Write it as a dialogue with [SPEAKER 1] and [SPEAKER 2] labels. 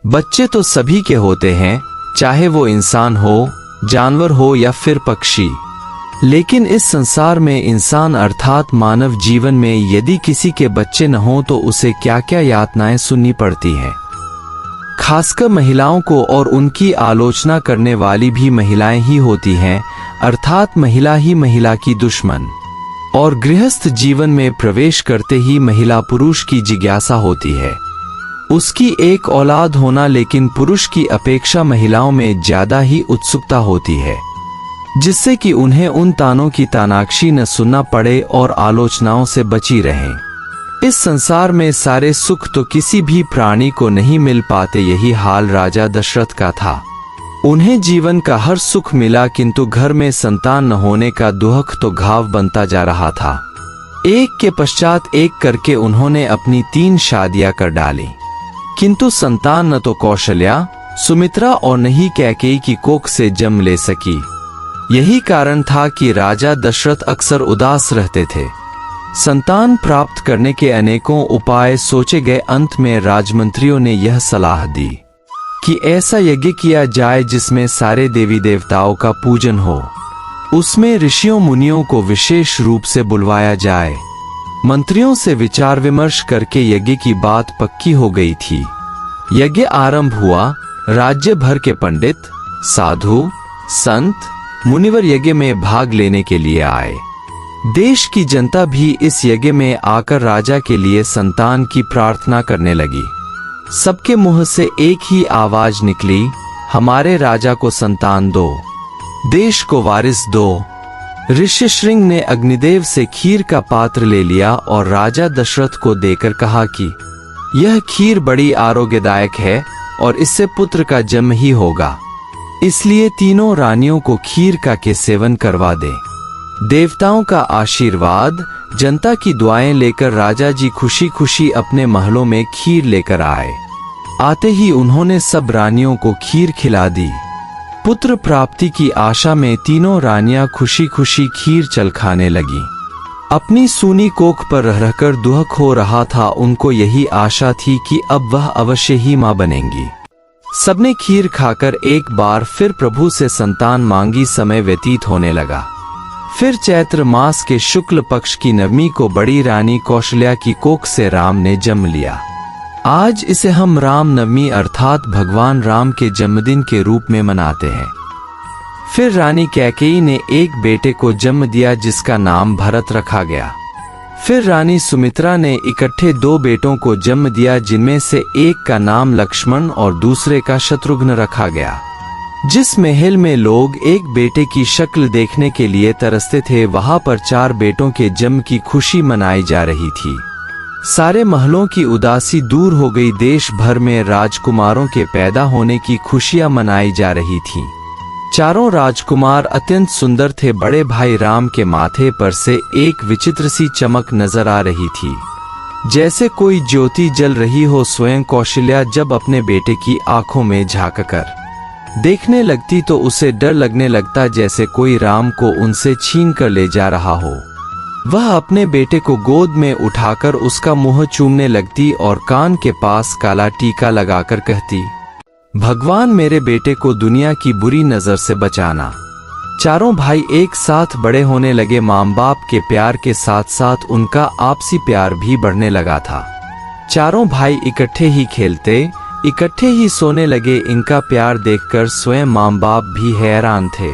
[SPEAKER 1] बच्चे तो सभी के होते हैं, चाहे वो इंसान हो, जानवर हो या फिर पक्षी। लेकिन इस संसार में इंसान अर्थात मानव जीवन में यदि किसी के बच्चे न हो तो उसे क्या क्या यातनाएं सुननी पड़ती हैं। खासकर महिलाओं को, और उनकी आलोचना करने वाली भी महिलाएं ही होती हैं, अर्थात महिला ही महिला की दुश्मन। और गृहस्थ जीवन में प्रवेश करते ही महिला पुरुष की जिज्ञासा होती है, उसकी एक औलाद होना, लेकिन पुरुष की अपेक्षा महिलाओं में ज्यादा ही उत्सुकता होती है, जिससे कि उन्हें उन तानों की तानाक्षी न सुनना पड़े और आलोचनाओं से बची रहें। इस संसार में सारे सुख तो किसी भी प्राणी को नहीं मिल पाते, यही हाल राजा दशरथ का था। उन्हें जीवन का हर सुख मिला, किंतु घर में संतान न होने का दुख तो घाव बनता जा रहा था। एक के पश्चात एक करके उन्होंने अपनी 3 शादियां कर डाली, किंतु संतान न तो कौशल्या, सुमित्रा और न ही कैकेयी की कोख से जन्म ले सकी। यही कारण था कि राजा दशरथ अक्सर उदास रहते थे। संतान प्राप्त करने के अनेकों उपाय सोचे गए। अंत में राजमंत्रियों ने यह सलाह दी कि ऐसा यज्ञ किया जाए जिसमें सारे देवी देवताओं का पूजन हो, उसमें ऋषियों मुनियों को विशेष रूप से बुलवाया जाए। मंत्रियों से विचार विमर्श करके यज्ञ की बात पक्की हो गई थी। यज्ञ आरंभ हुआ। राज्य भर के पंडित, साधु, संत, मुनिवर यज्ञ में भाग लेने के लिए आए। देश की जनता भी इस यज्ञ में आकर राजा के लिए संतान की प्रार्थना करने लगी। सबके मुंह से एक ही आवाज निकली, हमारे राजा को संतान दो, देश को वारिस दो। ऋषिशृंग ने अग्निदेव से खीर का पात्र ले लिया और राजा दशरथ को देकर कहा कि यह खीर बड़ी आरोग्यदायक है और इससे पुत्र का जन्म ही होगा, इसलिए तीनों रानियों को खीर का के सेवन करवा दे। देवताओं का आशीर्वाद, जनता की दुआएं लेकर राजा जी खुशी खुशी अपने महलों में खीर लेकर आए। आते ही उन्होंने सब रानियों को खीर खिला दी। पुत्र प्राप्ति की आशा में तीनों रानियां खुशी खुशी खीर चल खाने लगी। अपनी सूनी कोख पर रहकर दुख हो रहा था, उनको यही आशा थी कि अब वह अवश्य ही मां बनेंगी। सबने खीर खाकर एक बार फिर प्रभु से संतान मांगी। समय व्यतीत होने लगा। फिर चैत्र मास के शुक्ल पक्ष की नवमी को बड़ी रानी कौशल्या की कोख से राम ने जन्म लिया। आज इसे हम राम नवमी अर्थात भगवान राम के जन्मदिन के रूप में मनाते हैं। फिर रानी कैकेयी ने एक बेटे को जन्म दिया जिसका नाम भरत रखा गया। फिर रानी सुमित्रा ने इकट्ठे 2 बेटों को जन्म दिया, जिनमें से एक का नाम लक्ष्मण और दूसरे का शत्रुघ्न रखा गया। जिस महल में लोग एक बेटे की शक्ल देखने के लिए तरसते थे, वहां पर 4 बेटों के जन्म की खुशी मनाई जा रही थी। सारे महलों की उदासी दूर हो गई। देश भर में राजकुमारों के पैदा होने की खुशियां मनाई जा रही थीं। चारों राजकुमार अत्यंत सुंदर थे। बड़े भाई राम के माथे पर से एक विचित्र सी चमक नजर आ रही थी, जैसे कोई ज्योति जल रही हो। स्वयं कौशल्या जब अपने बेटे की आंखों में झांककर देखने लगती तो उसे डर लगने लगता, जैसे कोई राम को उनसे छीन कर ले जा रहा हो। वह अपने बेटे को गोद में उठाकर उसका मुंह चूमने लगती और कान के पास काला टीका लगाकर कहती, भगवान मेरे बेटे को दुनिया की बुरी नजर से बचाना। चारों भाई एक साथ बड़े होने लगे। माँ बाप के प्यार के साथ साथ उनका आपसी प्यार भी बढ़ने लगा था। चारों भाई इकट्ठे ही खेलते, इकट्ठे ही सोने लगे। इनका प्यार देखकर स्वयं माँ बाप भी हैरान थे।